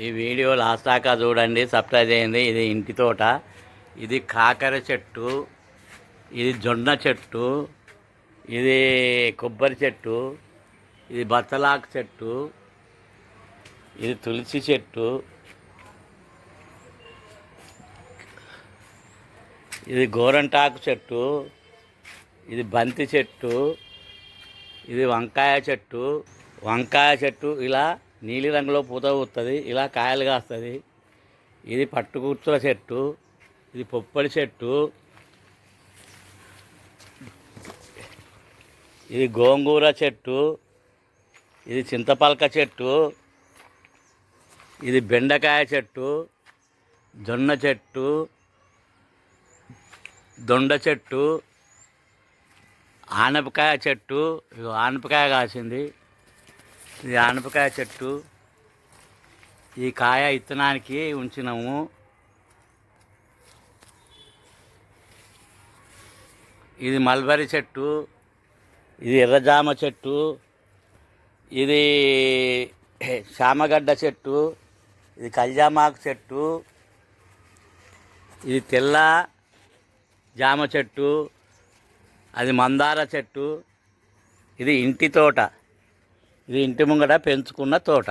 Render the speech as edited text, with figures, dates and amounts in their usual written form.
ఈ video last దాకా చూడండి, సబ్స్క్రైబ్ చేయండి. ఇది ఇంటి తోట. ఇది కాకర చెట్టు, ఇది జొన్న చెట్టు, ఇది కొబ్బరి చెట్టు, ఇది బత్తలాకు చెట్టు, ఇది తులసి చెట్టు, ఇది గోరంటాకు చెట్టు, ఇది బంతి చెట్టు, ఇది వంకాయ చెట్టు. వంకాయ చెట్టు ఇలా నీలి రంగులో పూత పూస్తుంది, ఇలా కాయలు కాస్తుంది. ఇది పట్టుకుర్తుల చెట్టు, ఇది పొప్పడి చెట్టు, ఇది గోంగూర చెట్టు, ఇది చింతపలక చెట్టు, ఇది బెండకాయ చెట్టు, జొన్న చెట్టు, దొండ చెట్టు, ఆనపకాయ చెట్టు. ఇది ఆనపకాయ కాసింది. ఇది ఆనపకాయ చెట్టు. ఈ కాయ ఇత్తనానికి ఉంచినాము. ఇది మల్బరీ చెట్టు, ఇది ఎర్రజామ చెట్టు, ఇది శామగడ్డ చెట్టు, ఇది కల్జామాకు చెట్టు, ఇది తెల్ల జామ చెట్టు, అది మందార చెట్టు. ఇది ఇంటి తోట. ఇది ఇంటి ముంగట పెంచుకున్న తోట.